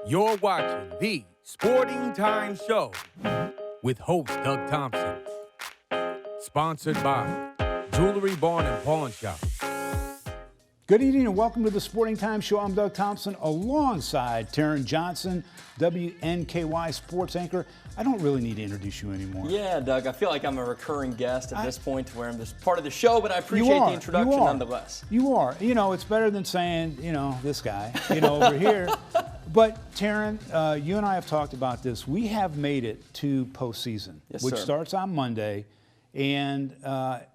You're watching the Sporting Time Show with host Doug Thompson. Sponsored by Jewelry Barn and Pawn Shop. Good evening and welcome to the Sporting Time Show. I'm Doug Thompson alongside Taryn Johnson, WNKY sports anchor. I don't really need to introduce you anymore. Yeah, Doug, I feel like I'm a recurring guest at this point where I'm just part of the show, but I appreciate the introduction nonetheless. You are. You know, it's better than saying, this guy, over here. But Taryn, you and I have talked about this. We have made it to postseason, which starts on Monday, and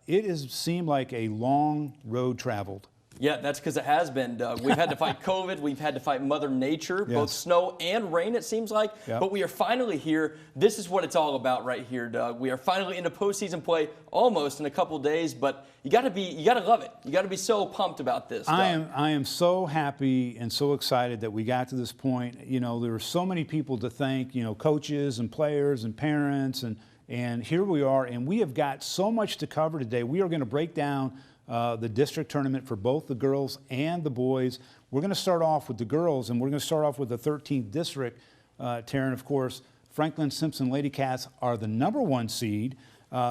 it has seemed like a long road traveled. Yeah, that's because it has been, Doug. We've had to fight COVID. We've had to fight Mother Nature, both snow and rain, it seems like. Yep. But we are finally here. This is what it's all about right here, Doug. We are finally into postseason play almost in a couple days, but you got to love it. You got to be so pumped about this, Doug. I am so happy and so excited that we got to this point. There were so many people to thank, coaches and players and parents, and here we are, and we have got so much to cover today. We are going to break down the district tournament for both the girls and the boys. We're going to start off with the girls, and we're going to start off with the 13th district. Taryn, of course, Franklin Simpson Lady Cats are the #1 seed.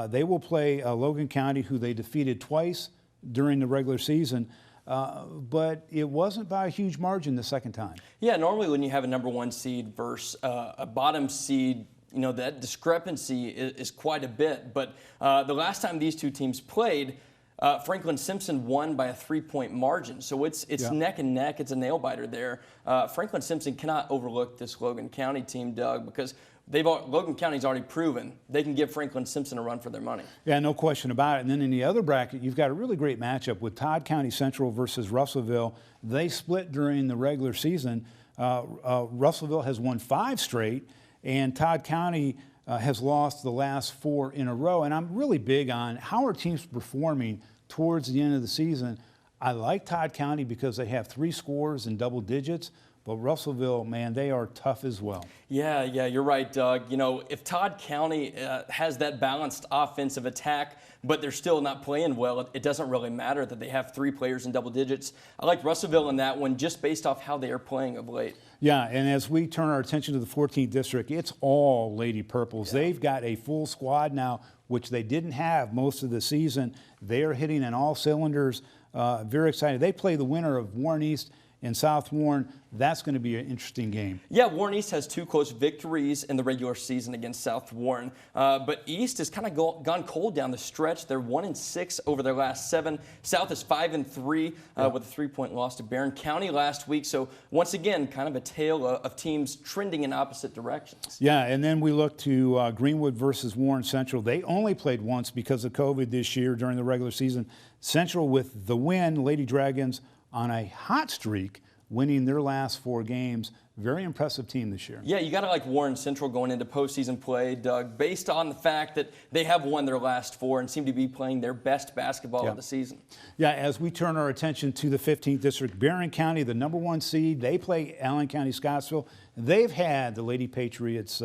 They will play Logan County, who they defeated twice during the regular season. But it wasn't by a huge margin the second time. Yeah, normally when you have a #1 seed versus a bottom seed, that discrepancy is quite a bit. But the last time these two teams played, Franklin Simpson won by a 3-point margin. So it's neck and neck. It's a nail biter there. Franklin Simpson cannot overlook this Logan County team, Doug, because Logan County's already proven they can give Franklin Simpson a run for their money. Yeah, no question about it. And then in the other bracket, you've got a really great matchup with Todd County Central versus Russellville. They split during the regular season. Russellville has won 5 straight, and Todd County has lost the last 4 in a row. And I'm really big on how are teams performing towards the end of the season. I like Todd County because they have 3 scores in double digits. But Russellville, man, they are tough as well. Yeah, you're right, Doug. If Todd County has that balanced offensive attack, but they're still not playing well, it doesn't really matter that they have 3 players in double digits. I like Russellville in that one just based off how they are playing of late. Yeah, and as we turn our attention to the 14th district, it's all Lady Purples. Yeah. They've got a full squad now, which they didn't have most of the season. They are hitting on all cylinders. Very excited. They play the winner of Warren East and South Warren. That's going to be an interesting game. Yeah, Warren East has 2 close victories in the regular season against South Warren. But East has kind of gone cold down the stretch. They're 1-6 over their last 7. South is 5-3 with a 3-point loss to Barron County last week. So once again, kind of a tale of teams trending in opposite directions. Yeah, and then we look to Greenwood versus Warren Central. They only played once because of COVID this year during the regular season. Central with the win, Lady Dragons on a hot streak, winning their last 4 games. Very impressive team this year. Yeah, you got to like Warren Central going into postseason play, Doug, based on the fact that they have won their last 4 and seem to be playing their best basketball of the season. Yeah, as we turn our attention to the 15th district, Barron County, the #1 seed, they play Allen County Scottsville. They've had the Lady Patriots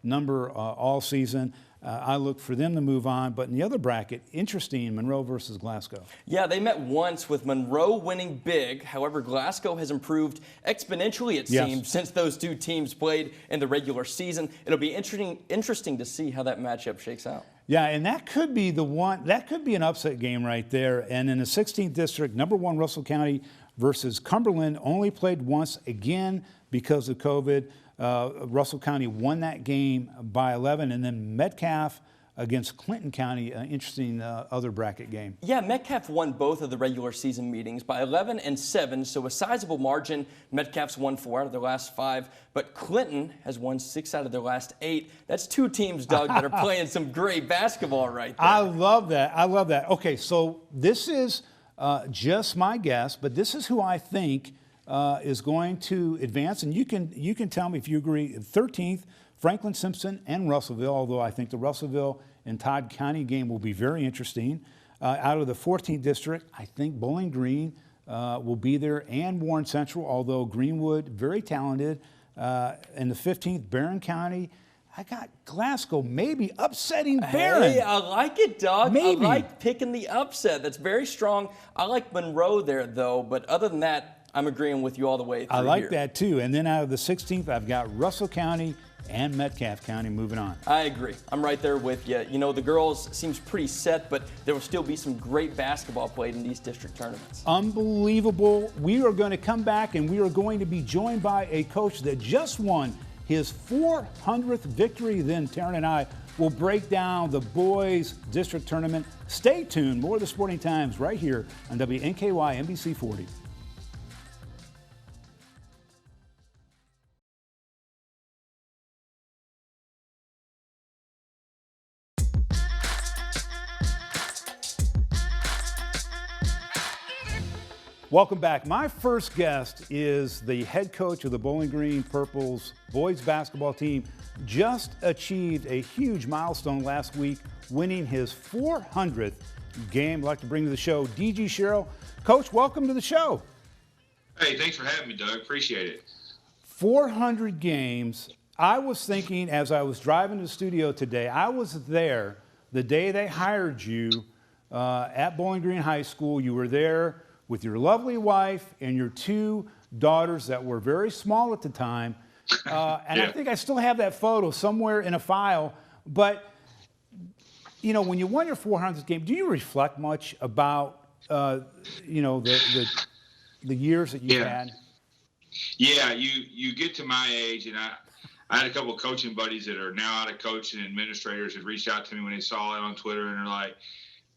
number all season. I look for them to move on. But in the other bracket, interesting, Monroe versus Glasgow. Yeah, they met once with Monroe winning big. However, Glasgow has improved exponentially, it seems, since those 2 teams played in the regular season. It'll be interesting to see how that matchup shakes out. Yeah, and that could be that could be an upset game right there. And in the 16th district, #1 Russell County versus Cumberland only played once again because of COVID. Russell County won that game by 11, and then Metcalf against Clinton County, an interesting other bracket game. Yeah, Metcalf won both of the regular season meetings by 11 and 7, so a sizable margin. Metcalf's won 4 out of their last 5, but Clinton has won 6 out of their last 8. That's 2 teams, Doug, that are playing some great basketball right there. I love that. Okay, so this is just my guess, but this is who I think is going to advance, and you can tell me if you agree. 13th, Franklin Simpson and Russellville, although I think the Russellville and Todd County game will be very interesting. Out of the 14th district, I think Bowling Green will be there, and Warren Central, although Greenwood, very talented. In the 15th, Barron County, I got Glasgow maybe upsetting Barron. Hey, I like it, Doug. Maybe. I like picking the upset. That's very strong. I like Monroe there, though. But other than that, I'm agreeing with you all the way through I like here. that too. And then out of the 16th, I've got Russell County and Metcalf County moving on. I agree. I'm right there with you. You know, the girls seems pretty set, but there will still be some great basketball played in these district tournaments. Unbelievable. We are going to come back and we are going to be joined by a coach that just won his 400th victory. Then Taryn and I will break down the boys district tournament. Stay tuned. More of the Sporting Times right here on WNKY NBC 40. Welcome back. My first guest is the head coach of the Bowling Green Purples boys basketball team. Just achieved a huge milestone last week, winning his 400th game. I'd like to bring to the show DG Sherrill. Coach, welcome to the show. Hey, thanks for having me, Doug. Appreciate it. 400 games. I was thinking as I was driving to the studio today, I was there the day they hired you at Bowling Green High School. You were there with your lovely wife and your two daughters that were very small at the time. And Yeah. I think I still have that photo somewhere in a file. But, you know, when you won your 400th game, do you reflect much about, you know, the years that you've had? Yeah, you get to my age, and I had a couple of coaching buddies that are now out of coaching, administrators that reached out to me when they saw it on Twitter, and they're like,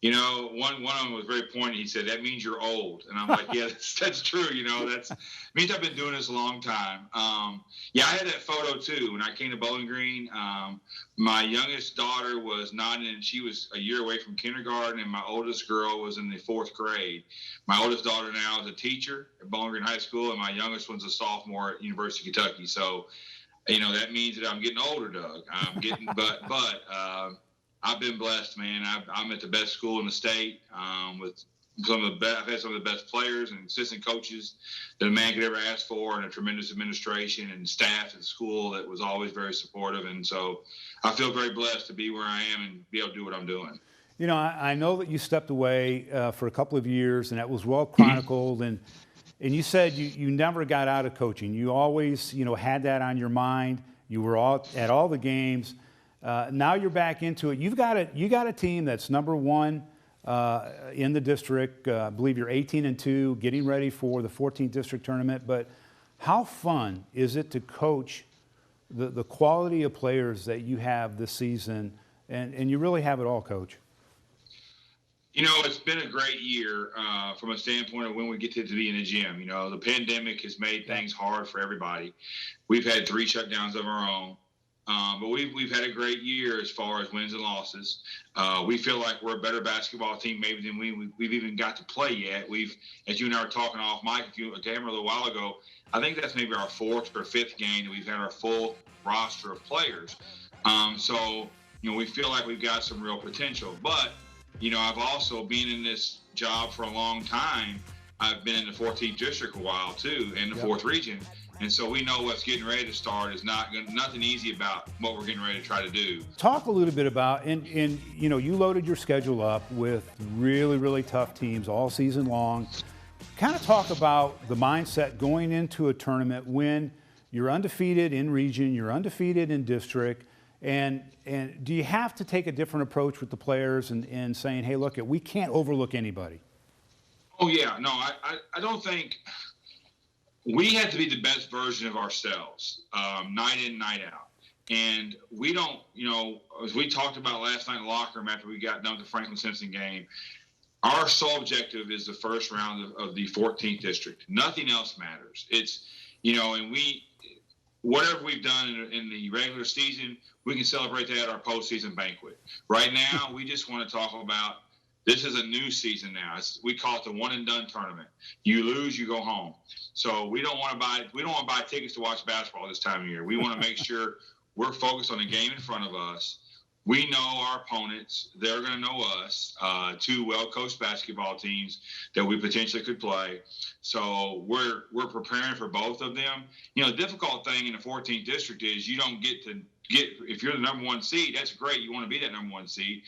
you know, one of them was very pointed. He said, "That means you're old." And I'm like, yeah, that's true. You know, that means I've been doing this a long time. Yeah, I had that photo too. When I came to Bowling Green, my youngest daughter was 9, and she was a year away from kindergarten, and my oldest girl was in the 4th grade. My oldest daughter now is a teacher at Bowling Green High School, and my youngest one's a sophomore at University of Kentucky. So, you know, that means that I'm getting older, Doug. I'm getting, but I've been blessed, man. I'm at the best school in the state with some of the best. I've had some of the best players and assistant coaches that a man could ever ask for, and a tremendous administration and staff at the school that was always very supportive. And so I feel very blessed to be where I am and be able to do what I'm doing. You know, I know that you stepped away for a couple of years, and that was well chronicled. And you said you never got out of coaching. You always, you know, had that on your mind. You were at all the games. Now you're back into it. You got a team that's number 1 in the district. I believe you're 18-2, getting ready for the 14th district tournament. But how fun is it to coach the quality of players that you have this season? And you really have it all, Coach. You know, it's been a great year from a standpoint of when we get to be in the gym. You know, the pandemic has made things hard for everybody. We've had 3 shutdowns of our own. But we've had a great year as far as wins and losses. We feel like we're a better basketball team maybe than we've even got to play yet. As you and I were talking off mic a little while ago, I think that's maybe our 4th or 5th game that we've had our full roster of players. So, you know, we feel like we've got some real potential. But, you know, I've also been in this job for a long time. I've been in the 14th district a while too, in the 4th region. And so we know what's getting ready to start is nothing easy about what we're getting ready to try to do. Talk a little bit about, and you know, you loaded your schedule up with really, really tough teams all season long. Kind of talk about the mindset going into a tournament when you're undefeated in region, you're undefeated in district, and do you have to take a different approach with the players and saying, hey, look, we can't overlook anybody? Oh, yeah. No, I don't think – we have to be the best version of ourselves, night in, night out. And we don't, you know, as we talked about last night in the locker room after we got done with the Franklin Simpson game, our sole objective is the first round of the 14th district. Nothing else matters. It's, you know, and whatever we've done in the regular season, we can celebrate that at our postseason banquet. Right now, we just want to talk about this is a new season now. We call it the one and done tournament. You lose, you go home. So we don't want to buy tickets to watch basketball this time of year. We want to make sure we're focused on the game in front of us. we know our opponents. They're going to know us. Two well-coached basketball teams that we potentially could play. So we're preparing for both of them. You know, the difficult thing in the 14th district is you don't get if you're the number one seed, that's great. You want to be that number one seed,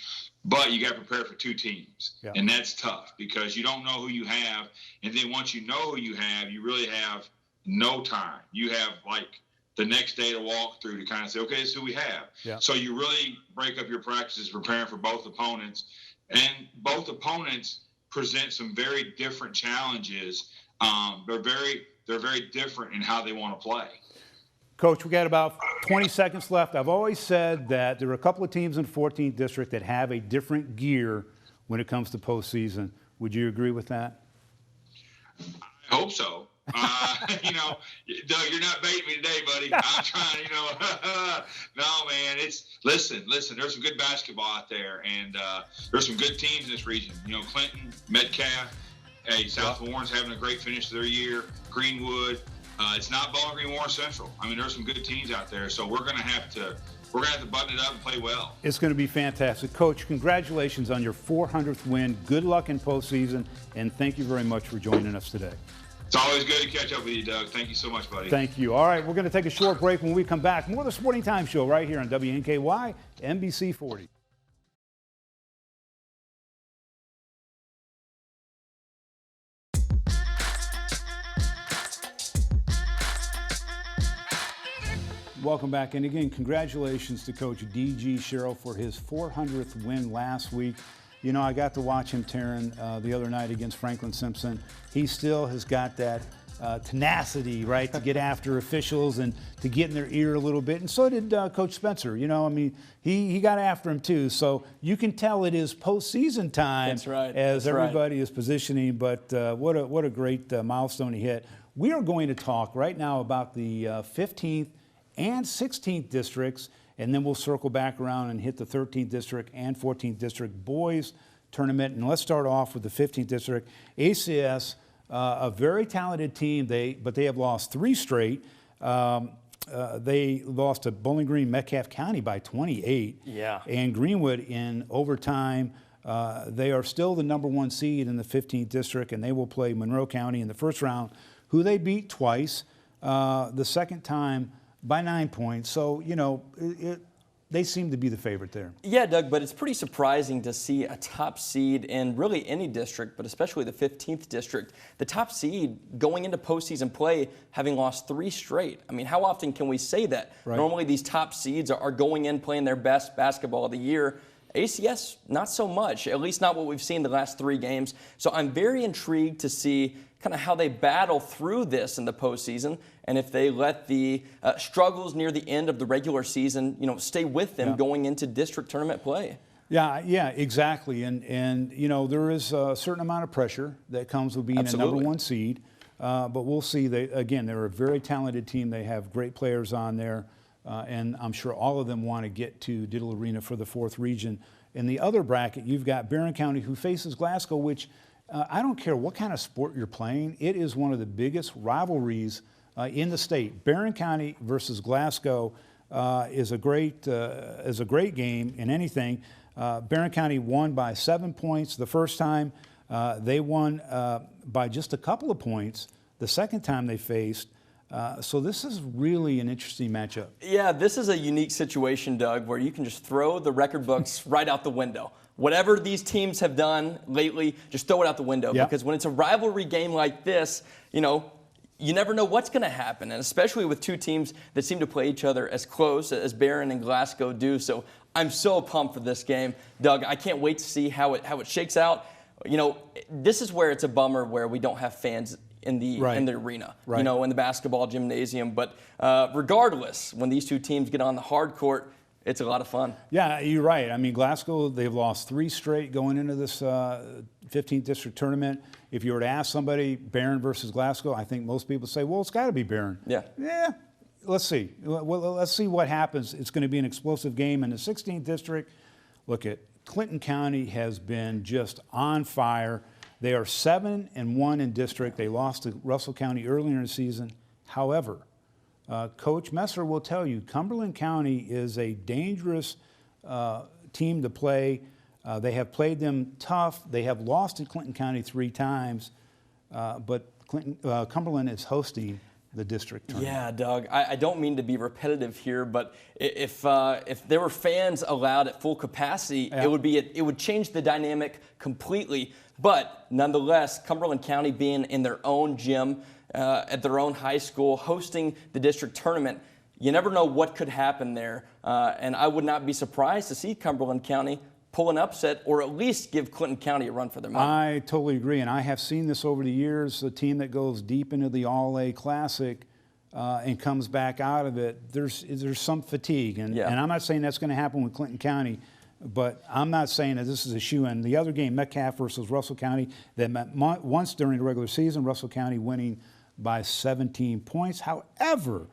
but you got to prepare for two teams. Yeah. And that's tough because you don't know who you have. And then once you know who you have, you really have no time. You have like the next day to walk through to kind of say, okay, this is who we have. Yeah. So you really break up your practices preparing for both opponents. And both opponents present some very different challenges. They're very different in how they want to play. Coach, we got about 20 seconds left. I've always said that there are a couple of teams in the 14th district that have a different gear when it comes to postseason. Would you agree with that? I hope so. You know, Doug, you're not baiting me today, buddy. I'm trying, you know. No, man, listen, there's some good basketball out there, and there's some good teams in this region. You know, Clinton, Metcalf, South Warren's having a great finish to their year, Greenwood. It's not Bowling Green Warren Central. I mean, there's some good teams out there, so we're going to have to button it up and play well. It's going to be fantastic. Coach, congratulations on your 400th win. Good luck in postseason, and thank you very much for joining us today. It's always good to catch up with you, Doug. Thank you so much, buddy. Thank you. All right, we're going to take a short break. When we come back, more of the Sporting Time Show right here on WNKY, NBC 40. Welcome back. And again, congratulations to Coach D.G. Sherrill for his 400th win last week. You know, I got to watch him, Taryn, the other night against Franklin Simpson. He still has got that tenacity, right, to get after officials and to get in their ear a little bit. And so did Coach Spencer. You know, I mean, he got after him too. So you can tell it is postseason time. That's right. As everybody is positioning. But what a great milestone he hit. We are going to talk right now about the 15th and 16th districts, and then we'll circle back around and hit the 13th district and 14th district boys tournament. And let's start off with the 15th district. ACS, a very talented team, but they have lost 3 straight. They lost to Bowling Green, Metcalf County by 28. Yeah. And Greenwood in overtime. They are still the number 1 seed in the 15th district, and they will play Monroe County in the first round, who they beat twice. The second time by 9 points. So, you know, they seem to be the favorite there. Yeah, Doug, but it's pretty surprising to see a top seed in really any district, but especially the 15th district, the top seed going into postseason play having lost 3 straight. I mean, how often can we say that? Right. Normally these top seeds are going in playing their best basketball of the year. ACS, not so much, at least not what we've seen the last 3 games. So I'm very intrigued to see kind of how they battle through this in the postseason, and if they let the struggles near the end of the regular season, you know, stay with them going into district tournament play. Yeah, exactly. And you know, there is a certain amount of pressure that comes with being Absolutely. a number 1 seed. But we'll see. They're a very talented team. They have great players on there. And I'm sure all of them want to get to Diddle Arena for the 4th region. In the other bracket, you've got Barron County, who faces Glasgow, which I don't care what kind of sport you're playing. It is one of the biggest rivalries in the state. Barron County versus Glasgow is a great game in anything. Barron County won by 7 points the first time. They won by just a couple of points the second time they faced. So this is really an interesting matchup. Yeah, this is a unique situation, Doug, where you can just throw the record books right out the window. Whatever these teams have done lately, just throw it out the window. Yep. Because when it's a rivalry game like this, you know, you never know what's going to happen, and especially with 2 teams that seem to play each other as close as Barron and Glasgow do. So I'm so pumped for this game, Doug. I can't wait to see how it shakes out. You know, this is where it's a bummer where we don't have fans in the arena, you know, in the basketball gymnasium. But regardless, when these 2 teams get on the hard court, it's a lot of fun. Yeah, you're right. I mean, Glasgow, they've lost 3 straight going into this 15th district tournament. If you were to ask somebody, Barron versus Glasgow, I think most people say, well, it's got to be Barron. Yeah. Let's see. Well, let's see what happens. It's going to be an explosive game in the 16th district. Look at Clinton County has been just on fire. They are 7-1 in district. They lost to Russell County earlier in the season. However, Coach Messer will tell you Cumberland County is a dangerous team to play. They have played them tough. They have lost to Clinton County 3 times, but Cumberland is hosting the district tournament. Yeah, Doug, I don't mean to be repetitive here, but if there were fans allowed at full capacity, Yeah. it would change the dynamic completely. But nonetheless, Cumberland County being in their own gym, at their own high school, hosting the district tournament, you never know what could happen there. And I would not be surprised to see Cumberland County pull an upset or at least give Clinton County a run for their money. I totally agree, and I have seen this over the years. A team that goes deep into the All-A Classic and comes back out of it, there's some fatigue. And I'm not saying that's going to happen with Clinton County, but I'm not saying that this is a shoe-in. The other game, Metcalf versus Russell County, that met once during the regular season, Russell County winning by 17 points. However,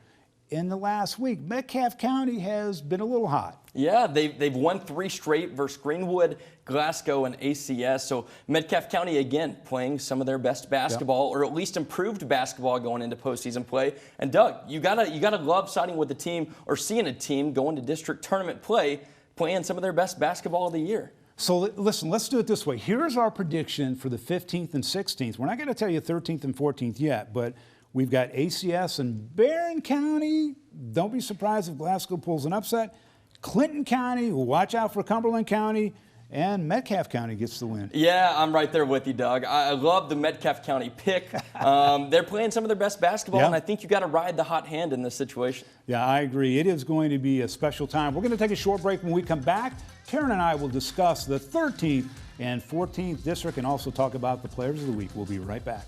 in the last week, Metcalf County has been a little hot. Yeah, they've won 3 straight versus Greenwood, Glasgow, and ACS. So Metcalf County, again, playing some of their best basketball, or at least improved basketball going into postseason play. And Doug, you gotta love siding with the team or seeing a team going to district tournament play, playing some of their best basketball of the year. So listen, let's do it this way. Here's our prediction for the 15th and 16th. We're not going to tell you 13th and 14th yet, but we've got ACS and Barron County. Don't be surprised if Glasgow pulls an upset. Clinton County, watch out for Cumberland County, and Metcalf County gets the win. Yeah, I'm right there with you, Doug. I love the Metcalf County pick. They're playing some of their best basketball, and I think you got to ride the hot hand in this situation. Yeah, I agree. It is going to be a special time. We're going to take a short break. When we come back, Karen and I will discuss the 13th and 14th district and also talk about the players of the week. We'll be right back.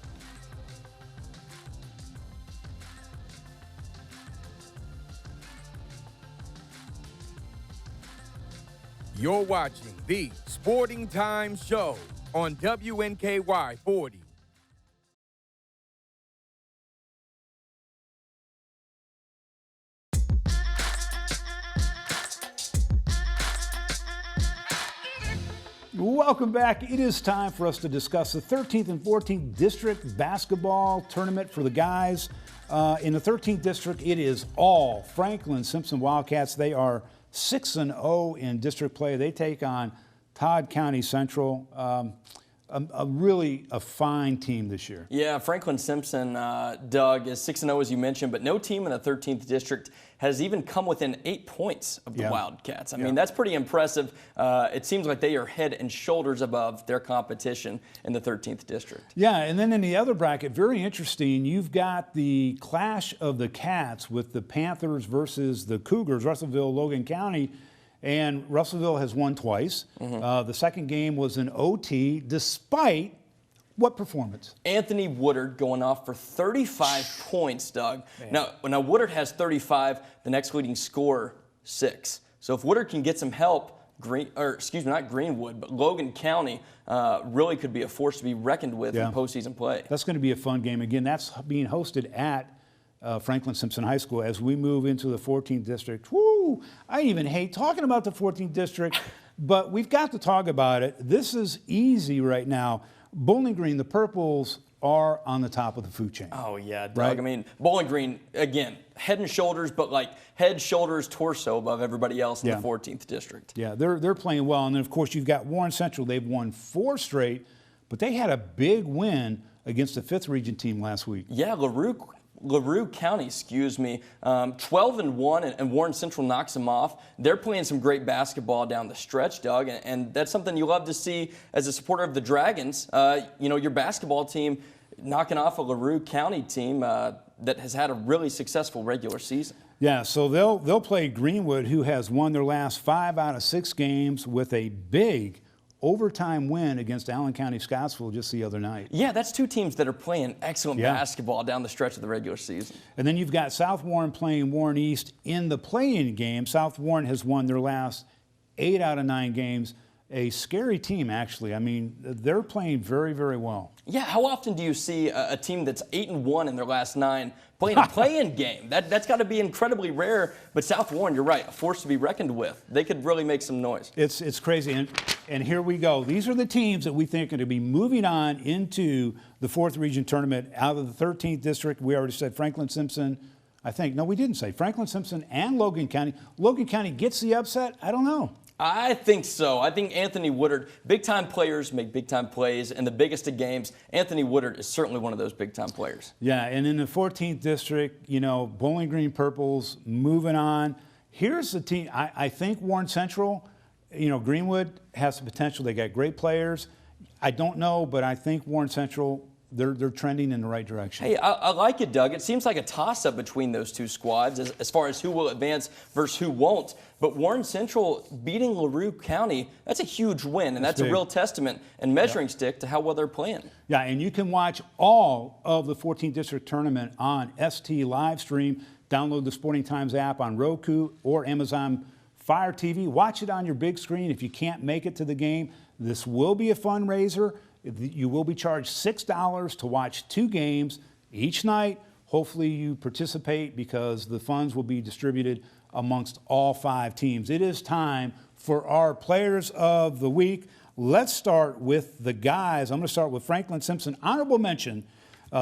You're watching the Sporting Time Show on WNKY 40. Welcome back. It is time for us to discuss the 13th and 14th district basketball tournament for the guys. In the 13th district, it is all Franklin Simpson Wildcats. They are 6-0 in district play. They take on Todd County Central. A fine team this year. Yeah, Franklin Simpson, Doug, is 6-0 as you mentioned, but no team in the 13th district has even come within 8 points of the Wildcats. I mean, that's pretty impressive. It seems like they are head and shoulders above their competition in the 13th district. Yeah, and then in the other bracket, very interesting, you've got the clash of the cats with the Panthers versus the Cougars, Russellville Logan County. And Russellville has won twice. The second game was an OT, despite what performance? Anthony Woodard going off for 35 points, Doug. Now Woodard has 35. The next leading scorer, 6. So if Woodard can get some help, not Greenwood, but Logan County really could be a force to be reckoned with in postseason play. That's going to be a fun game. Again, that's being hosted at Franklin Simpson High School as we move into the 14th district. Woo! I even hate talking about the 14th district, but we've got to talk about it. This is easy right now. Bowling Green, the Purples are on the top of the food chain. Oh, yeah, Doug. Right? I mean, Bowling Green, again, head and shoulders, but like head, shoulders, torso above everybody else in the 14th district. Yeah, they're playing well. And then, of course, you've got Warren Central. They've won 4 straight, but they had a big win against the 5th Region team last week. Yeah, LaRue County, 12-1, and Warren Central knocks them off. They're playing some great basketball down the stretch, Doug, and that's something you love to see as a supporter of the Dragons. Your basketball team knocking off a LaRue County team that has had a really successful regular season. Yeah, so they'll play Greenwood, who has won their last 5 out of 6 games with a big overtime win against Allen County Scottsville just the other night. Yeah, that's 2 teams that are playing excellent basketball down the stretch of the regular season. And then you've got South Warren playing Warren East in the play-in game. South Warren has won their last 8 out of 9 games. A scary team, actually. I mean, they're playing very, very well. Yeah, how often do you see a team that's 8-1 in their last 9 playing a play-in game? That's got to be incredibly rare. But South Warren, you're right, a force to be reckoned with. They could really make some noise. It's crazy. And here we go. These are the teams that we think are going to be moving on into the 4th Region tournament out of the 13th district. We already said Franklin Simpson. I think, no, we didn't say Franklin Simpson and Logan County. Logan County gets the upset? I don't know. I think so. I think Anthony Woodard, big-time players make big-time plays, and the biggest of games, Anthony Woodard is certainly one of those big-time players. Yeah, and in the 14th District, Bowling Green Purples moving on. Here's the team. I think Warren Central, Greenwood has the potential. They got great players. I don't know, but I think Warren Central, they're trending in the right direction. Hey, I like it, Doug. It seems like a toss-up between those two squads as far as who will advance versus who won't. But Warren Central beating LaRue County, that's a huge win, and that's a real testament and measuring stick to how well they're playing. Yeah, and you can watch all of the 14th District Tournament on ST live stream. Download the Sporting Times app on Roku or Amazon Fire TV. Watch it on your big screen if you can't make it to the game. This will be a fundraiser. You will be charged $6 to watch 2 games each night. Hopefully you participate because the funds will be distributed amongst all 5 teams. It is time for our Players of the Week. Let's start with the guys. I'm going to start with Franklin Simpson. Honorable mention,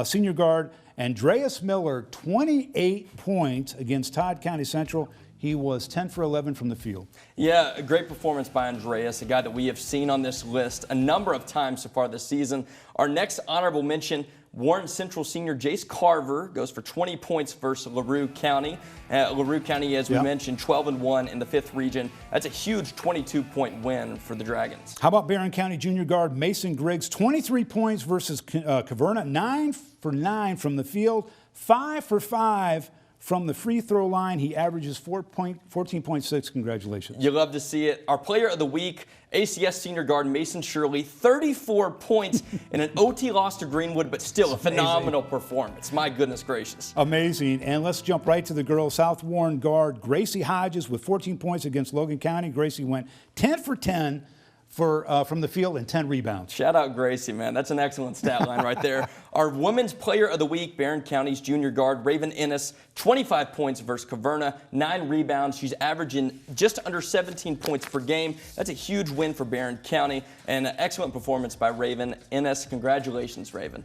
senior guard Andreas Miller, 28 points against Todd County Central. He was 10 for 11 from the field. Yeah, a great performance by Andreas, a guy that we have seen on this list a number of times so far this season. Our next honorable mention, Warren Central senior Jace Carver goes for 20 points versus LaRue County. LaRue County, as we mentioned, 12-1 in the 5th region. That's a huge 22-point win for the Dragons. How about Barron County junior guard Mason Griggs, 23 points versus Caverna, 9 for 9 from the field, 5 for 5 from the free throw line. He averages 14.6. Congratulations. You love to see it. Our player of the week, ACS senior guard Mason Shirley, 34 points in an OT loss to Greenwood, but still a phenomenal performance. My goodness gracious. Amazing. And let's jump right to the girls. South Warren guard Gracie Hodges with 14 points against Logan County. Gracie went 10 for 10 from the field and 10 rebounds. Shout out Gracie, man. That's an excellent stat line right there. Our women's player of the week, Barron County's junior guard, Raven Ennis, 25 points versus Caverna, 9 rebounds. She's averaging just under 17 points per game. That's a huge win for Barron County and an excellent performance by Raven Ennis. Congratulations, Raven.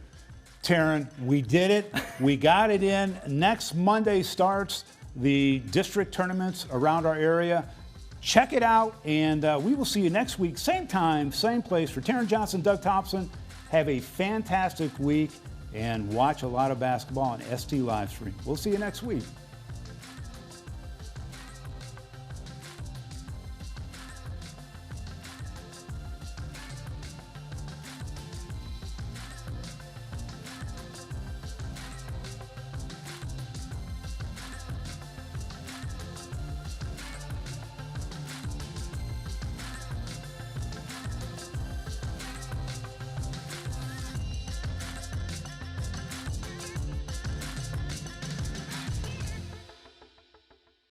Taryn, we did it. We got it in. Next Monday starts the district tournaments around our area. Check it out, and we will see you next week. Same time, same place. For Taryn Johnson, Doug Thompson, have a fantastic week and watch a lot of basketball on ST Livestream. We'll see you next week.